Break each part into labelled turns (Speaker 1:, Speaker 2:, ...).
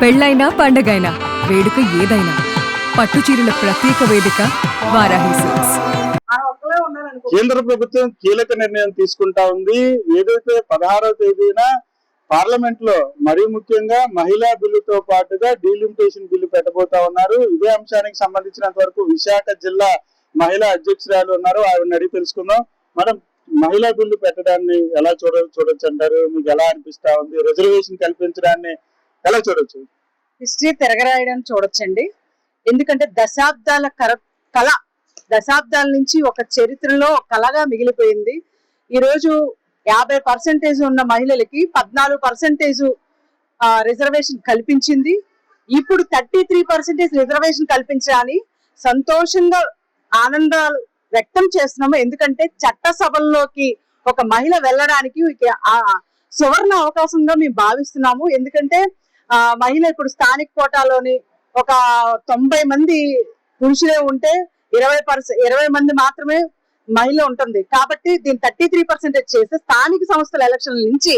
Speaker 1: పెళ్ళైనా పండగైనా వేడుక ఏదైనా పట్టు చీరల ప్రత్యేక వేదిక వారాహి సిల్క్స్.
Speaker 2: కేంద్ర ప్రభుత్వం కీలక నిర్ణయం తీసుకుంటా ఉంది. ఏదైతే 16వ తేదీన పార్లమెంట్ లో మరీ ముఖ్యంగా మహిళా బిల్లుతో పాటుగా డీలిమిటేషన్ బిల్లు పెట్టబోతా ఉన్నారు. ఇదే అంశానికి సంబంధించినంత వరకు విశాఖ జిల్లా మహిళా అధ్యక్షురాలు ఉన్నారు, ఆవిడని అడిగి తెలుసుకుందాం. మేడం, మహిళా బిల్లు పెట్టడాన్ని ఎలా చూడొచ్చు అంటారు? మీకు ఎలా అనిపిస్తా ఉంది? రిజర్వేషన్ కల్పించడాన్ని ఎలా చూడొచ్చు?
Speaker 3: హిస్టరీ తిరగరాయడం చూడొచ్చండి. ఎందుకంటే దశాబ్దాల నుంచి ఒక చరిత్రలో కళగా మిగిలిపోయింది. ఈ రోజు 50% ఉన్న మహిళలకి 14% రిజర్వేషన్ కల్పించింది. ఇప్పుడు 33% రిజర్వేషన్ కల్పించాలని సంతోషంగా ఆనందాలు వ్యక్తం చేస్తున్నాము. ఎందుకంటే చట్టసభల్లోకి ఒక మహిళ వెళ్ళడానికి సువర్ణ అవకాశంగా మేము భావిస్తున్నాము. ఎందుకంటే మహిళ ఇప్పుడు స్థానిక కోటాలోని ఒక 90 మంది పురుషులే ఉంటే 20 మంది మాత్రమే మహిళ ఉంటుంది. కాబట్టి దీన్ని 33% చేస్తే స్థానిక సంస్థల ఎలక్షన్ల నుంచి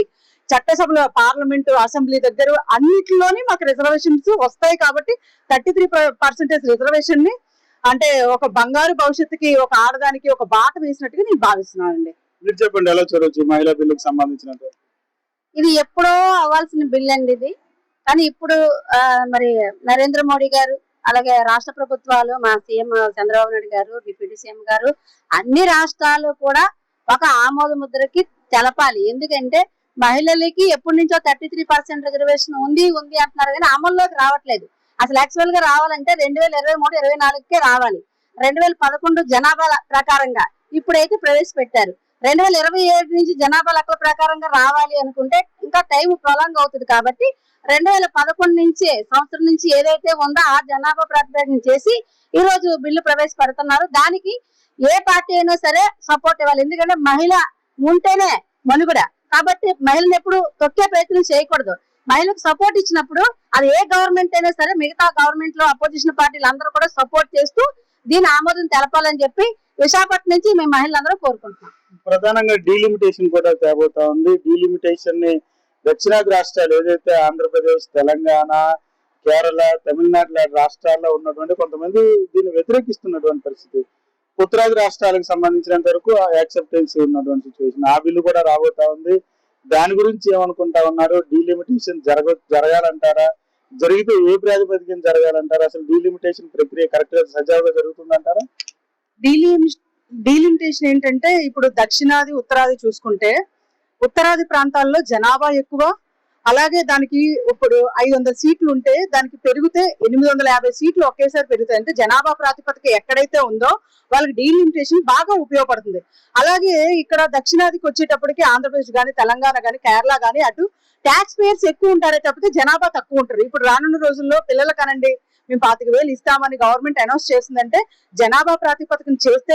Speaker 3: చట్టసభలో పార్లమెంటు అసెంబ్లీ దగ్గర అన్నిటిలోని మాకు రిజర్వేషన్స్ వస్తాయి. కాబట్టి 33% రిజర్వేషన్ ని అంటే ఒక బంగారు భవిష్యత్తుకి ఒక ఆడదానికి ఒక బాట వేసినట్టుగా నేను భావిస్తున్నానండి.
Speaker 2: మీరు చెప్పండి, ఎలా చూడొచ్చు మహిళా బిల్లుకు సంబంధించినంత?
Speaker 4: ఇది ఎప్పుడో అవ్వాల్సిన బిల్ అండి ఇది. కానీ ఇప్పుడు మరి నరేంద్ర మోడీ గారు అలాగే రాష్ట్ర ప్రభుత్వాలు, మా సీఎం చంద్రబాబు నాయుడు గారు, డిప్యూటీ సీఎం గారు అన్ని రాష్ట్రాలు కూడా ఒక ఆమోద ముద్రకి తెలపాలి. ఎందుకంటే మహిళలకి ఎప్పటి నుంచో 33% రిజర్వేషన్ ఉంది అంటున్నారు, కానీ అమల్లోకి రావట్లేదు. అసలు యాక్చువల్ గా రావాలంటే 2023-24కే రావాలి. 2011 జనాభా ప్రకారంగా ఇప్పుడైతే ప్రవేశపెట్టారు. 2027 నుంచి జనాభా లెక్కల ప్రకారంగా రావాలి అనుకుంటే ఇంకా టైం ప్రొలాంగ్ అవుతుంది. కాబట్టి 2011 నుంచి సంవత్సరం నుంచి ఏదైతే ఉందో ఆ జనాభా ప్రాతిపదికన చేసి ఈ రోజు బిల్లు ప్రవేశపెడుతున్నారు. దానికి ఏ పార్టీ అయినా సరే సపోర్ట్ ఇవ్వాలి. ఎందుకంటే మహిళ ఉంటేనే మనుగడ. కాబట్టి మహిళను ఎప్పుడు తొక్కే ప్రయత్నం చేయకూడదు. మహిళకు సపోర్ట్ ఇచ్చినప్పుడు అది ఏ గవర్నమెంట్ అయినా సరే మిగతా గవర్నమెంట్ లో అపోజిషన్ పార్టీలు అందరూ కూడా సపోర్ట్ చేస్తూ దీని ఆమోదం తెలపాలని చెప్పి విశాఖపట్నం నుంచి మేము మహిళలందరూ కోరుకుంటున్నాం.
Speaker 2: ప్రధానంగా డీలిమిటేషన్ కూడా తేబోతా ఉంది. డీలిమిటేషన్ ని దక్షిణాది రాష్ట్రాలు ఏదైతే ఆంధ్రప్రదేశ్, తెలంగాణ, కేరళ, తమిళనాడు లాంటి రాష్ట్రాల్లో ఉన్నటువంటి కొంతమంది దీన్ని వ్యతిరేకిస్తున్నటువంటి పరిస్థితి. ఉత్తరాది రాష్ట్రాలకు సంబంధించినంత వరకు యాక్సెప్టెన్స్ ఉన్నటువంటి సిచ్యువేషన్. ఆ బిల్లు కూడా రాబోతా ఉంది. దాని గురించి ఏమనుకుంటా ఉన్నారు? డీలిమిటేషన్ జరగాలంటారా? జరిగితే ఏ ప్రాతిపదికన జరగాలంటారా? అసలు డీలిమిటేషన్ ప్రక్రియ కరెక్ట్ గా సజావుగా జరుగుతుందంటారా?
Speaker 3: డీలిమిటేషన్ ఏంటంటే ఇప్పుడు దక్షిణాది ఉత్తరాది చూసుకుంటే ఉత్తరాది ప్రాంతాల్లో జనాభా ఎక్కువ. అలాగే దానికి ఇప్పుడు 500 సీట్లు ఉంటే దానికి పెరిగితే 850 సీట్లు ఒకేసారి పెరుగుతాయి. అంటే జనాభా ప్రాతిపదిక ఎక్కడైతే ఉందో వాళ్ళకి డీలిమిటేషన్ బాగా ఉపయోగపడుతుంది. అలాగే ఇక్కడ దక్షిణాదికి వచ్చేటప్పటికి ఆంధ్రప్రదేశ్ కానీ, తెలంగాణ కానీ, కేరళ కానీ అటు ట్యాక్స్ పేయర్స్ ఎక్కువ ఉంటారే తప్పితే జనాభా తక్కువ ఉంటారు. ఇప్పుడు రానున్న రోజుల్లో పిల్లల కనండి మేము 25,000 ఇస్తామని గవర్నమెంట్ అనౌన్స్ చేసిందంటే జనాభా ప్రాతిపదికన చేస్తే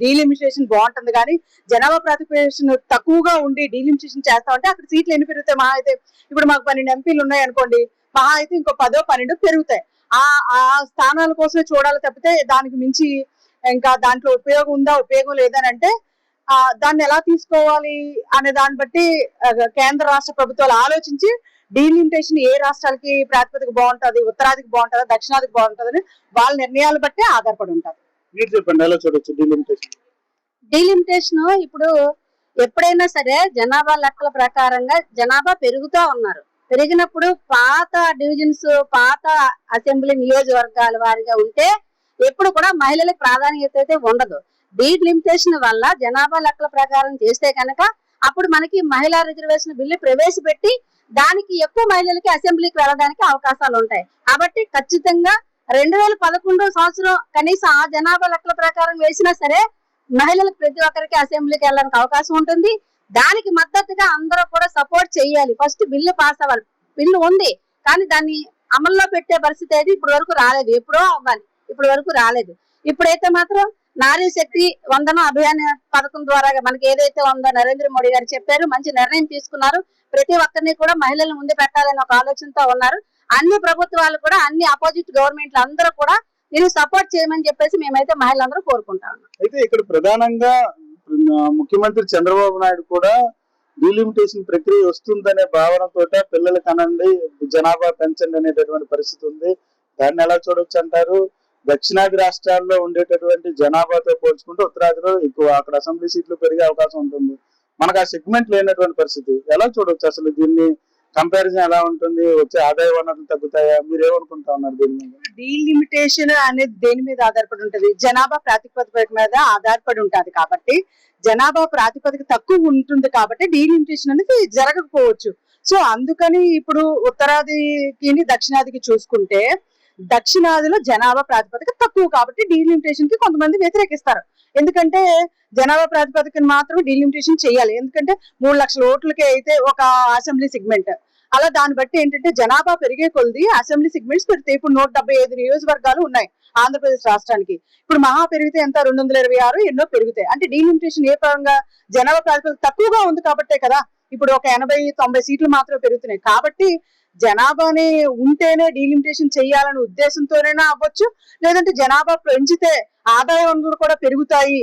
Speaker 3: డీలిమిటేషన్ బాగుంటుంది. కానీ జనాభా ప్రాతిపదికన తక్కువగా ఉండి డీలిమిటేషన్ చేస్తామంటే అక్కడ సీట్లు ఎన్ని పెరుగుతాయి? మహా అయితే ఇప్పుడు మాకు 12 ఎంపీలు ఉన్నాయి అనుకోండి, మహా అయితే ఇంకో 10-12 పెరుగుతాయి. ఆ స్థానాల కోసమే చూడాలి తప్పితే దానికి మించి ఇంకా దాంట్లో ఉపయోగం ఉందా ఉపయోగం లేదని అంటే దాన్ని ఎలా తీసుకోవాలి అనే దాన్ని బట్టి కేంద్ర రాష్ట్ర ప్రభుత్వాలు ఆలోచించి డీలిమిటేషన్ ఏ రాష్ట్రాలకి ప్రాతిపదిక బాగుంటుంది, ఉత్తరాదికి బాగుంటుందా, దక్షిణాదికి బాగుంటుందని వాళ్ళ నిర్ణయాలు బట్టి ఆధారపడి ఉంటారు.
Speaker 2: మీరు చెప్పండి, ఎలా చూడొచ్చు
Speaker 4: డీలిమిటేషన్? ఇప్పుడు ఎప్పుడైనా సరే జనాభా లెక్కల ప్రకారంగా జనాభా పెరుగుతూ ఉన్నారు. పెరిగినప్పుడు పాత డివిజన్స్, పాత అసెంబ్లీ నియోజకవర్గాల వారిగా ఉంటే ఎప్పుడు కూడా మహిళలకు ప్రాధాన్యత అయితే ఉండదు. డీలిమిటేషన్ వల్ల జనాభా లెక్కల ప్రకారం చేస్తే కనుక అప్పుడు మనకి మహిళా రిజర్వేషన్ బిల్లు ప్రవేశపెట్టి దానికి ఎక్కువ మహిళలకి అసెంబ్లీకి వెళ్ళడానికి అవకాశాలు ఉంటాయి. కాబట్టి ఖచ్చితంగా 2011 సంవత్సరం కనీసం ఆ జనాభా లెక్కల ప్రకారం వేసినా సరే మహిళలకు ప్రతి ఒక్కరికి అసెంబ్లీకి వెళ్ళడానికి అవకాశం ఉంటుంది. దానికి మద్దతుగా అందరూ కూడా సపోర్ట్ చేయాలి. ఫస్ట్ బిల్లు పాస్ అవ్వాలి. బిల్లు ఉంది కానీ దాన్ని అమల్లో పెట్టే పరిస్థితి అయితే ఇప్పుడు వరకు రాలేదు. ఎప్పుడో అవ్వాలి, ఇప్పుడు వరకు రాలేదు. ఇప్పుడైతే మాత్రం నారీ శక్తి వందన అభియాన పథకం ద్వారా మనకి ఏదైతే ఉందో నరేంద్ర మోడీ గారు చెప్పారు, మంచి నిర్ణయం తీసుకున్నారు. ప్రతి ఒక్కరిని కూడా మహిళలను ముందు పెట్టాలని ఒక ఆలోచనతో ఉన్నారు. అన్ని ప్రభుత్వాలు కూడా, అన్ని అపోజిట్ గవర్నమెంట్లు అందరూ కూడా దీన్ని సపోర్ట్ చేయమని చెప్పేసి మేమైతే మహిళలందరూ కోరుకుంటా ఉన్నాం.
Speaker 2: అయితే ఇక్కడ ప్రధానంగా ముఖ్యమంత్రి చంద్రబాబు నాయుడు కూడా డీలిమిటేషన్ ప్రక్రియ వస్తుందనే భావనతో పిల్లలు కనండి, జనాభా పెంచండి అనేటటువంటి పరిస్థితి ఉంది. దాన్ని ఎలా చూడొచ్చు అంటారు? దక్షిణాది రాష్ట్రాల్లో ఉండేటటువంటి జనాభాతో పోల్చుకుంటే ఉత్తరాదిలో ఎక్కువ, అక్కడ అసెంబ్లీ సీట్లు పెరిగే అవకాశం ఉంటుంది. మనకు ఆ సెగ్మెంట్ లేనటువంటి పరిస్థితి. ఎలా చూడొచ్చు అసలు దీన్ని? కంపారిజన్ ఎలా ఉంటుంది? వచ్చే ఆదాయ వనరులు తగ్గుతాయా? మీరు ఏమనుకుంటా ఉన్నారు దీని మీద?
Speaker 3: డీలిమిటేషన్ అనేది దేని మీద ఆధారపడి ఉంటది? జనాభా ప్రాతిపదిక మీద ఆధారపడి ఉంటది. కాబట్టి జనాభా ప్రాతిపదిక తక్కువ ఉంటుంది కాబట్టి డీలిమిటేషన్ అనేది జరగకపోవచ్చు. సో అందుకని ఇప్పుడు ఉత్తరాదికి దక్షిణాదికి చూసుకుంటే, దక్షిణాదిలో జనాభా ప్రాతిపదిక తక్కువ కాబట్టి డీలిమిటేషన్ కి కొంతమంది వ్యతిరేకిస్తారు. ఎందుకంటే జనాభా ప్రాతిపదికను మాత్రం డీలిమిటేషన్ చేయాలి. ఎందుకంటే 3 లక్షల ఓట్లకే అయితే ఒక అసెంబ్లీ సెగ్మెంట్, అలా దాన్ని బట్టి ఏంటంటే జనాభా పెరిగే కొద్ది అసెంబ్లీ సెగ్మెంట్స్ పెరుగుతాయి. ఇప్పుడు 175 నియోజకవర్గాలు ఉన్నాయి ఆంధ్రప్రదేశ్ రాష్ట్రానికి. ఇప్పుడు మహా పెరిగితే ఎంత? 226 ఎన్నో పెరుగుతాయి. అంటే డీలిమిటేషన్ ఏ పరంగా? జనాభా ప్రాతిపదిక తక్కువగా ఉంది కాబట్టే కదా ఇప్పుడు ఒక 80-90 సీట్లు మాత్రమే పెరుగుతున్నాయి. కాబట్టి జనాభాని ఉంటేనే డీలిమిటేషన్ చేయాలనే ఉద్దేశంతోనైనా అవ్వచ్చు, లేదంటే జనాభా పెంచితే ఆదాయ వనరులు కూడా పెరుగుతాయి,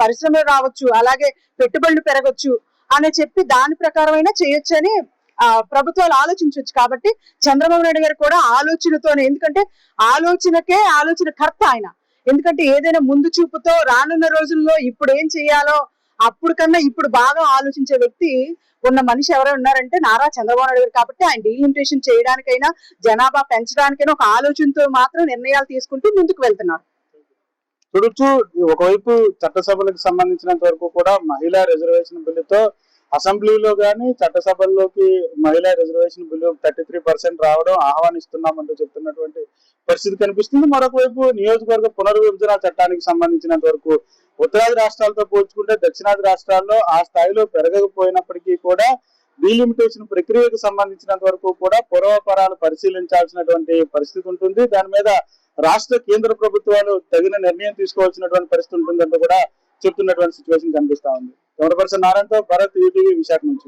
Speaker 3: పరిశ్రమలు రావచ్చు, అలాగే పెట్టుబడులు పెరగచ్చు అని చెప్పి దాని ప్రకారమైనా చేయొచ్చు అని ప్రభుత్వాలు ఆలోచించవచ్చు. కాబట్టి చంద్రబాబు నాయుడు గారు కూడా ఆలోచనతోనే, ఎందుకంటే ఆలోచన కర్త ఆయన. ఎందుకంటే ఏదైనా ముందు చూపుతో రానున్న రోజుల్లో ఇప్పుడు ఏం చేయాలో అప్పుడు కన్నా ఇప్పుడు బాగా ఆలోచించే వ్యక్తి ఉన్న మనిషి ఎవరైనా ఉన్నారంటే నారా చంద్రబాబు నాయుడు గారు. కాబట్టి ఆయన డీలిమిటేషన్ చేయడానికైనా జనాభా పెంచడానికైనా ఒక ఆలోచనతో మాత్రం నిర్ణయాలు తీసుకుంటూ ముందుకు వెళ్తున్నారు.
Speaker 2: చూడొచ్చు, ఒకవైపు చట్టసభలకు సంబంధించినంత వరకు కూడా మహిళా రిజర్వేషన్ బిల్లుతో అసెంబ్లీలో గానీ చట్టసభల్లోకి మహిళా రిజర్వేషన్ బిల్లు 33% రావడం ఆహ్వానిస్తున్నామంటూ చెప్తున్నటువంటి పరిస్థితి కనిపిస్తుంది. మరొక వైపు నియోజకవర్గ పునర్విభజన చట్టానికి సంబంధించినంత వరకు ఉత్తరాది రాష్ట్రాలతో పోల్చుకుంటే దక్షిణాది రాష్ట్రాల్లో ఆ స్థాయిలో పెరగకపోయినప్పటికీ కూడా డీలిమిటేషన్ ప్రక్రియకు సంబంధించినంత వరకు కూడా పూర్వపరాలు పరిశీలించాల్సినటువంటి పరిస్థితి ఉంటుంది. దాని మీద రాష్ట్ర కేంద్ర ప్రభుత్వాలు తగిన నిర్ణయం తీసుకోవాల్సినటువంటి పరిస్థితి ఉంటుందంటూ కూడా చెప్తున్నటువంటి సిచ్యువేషన్ కనిపిస్తా ఉంది. కెమెరా పర్సన్ నారాయణతో భరత్, ఈటీవీ, విశాఖ నుంచి.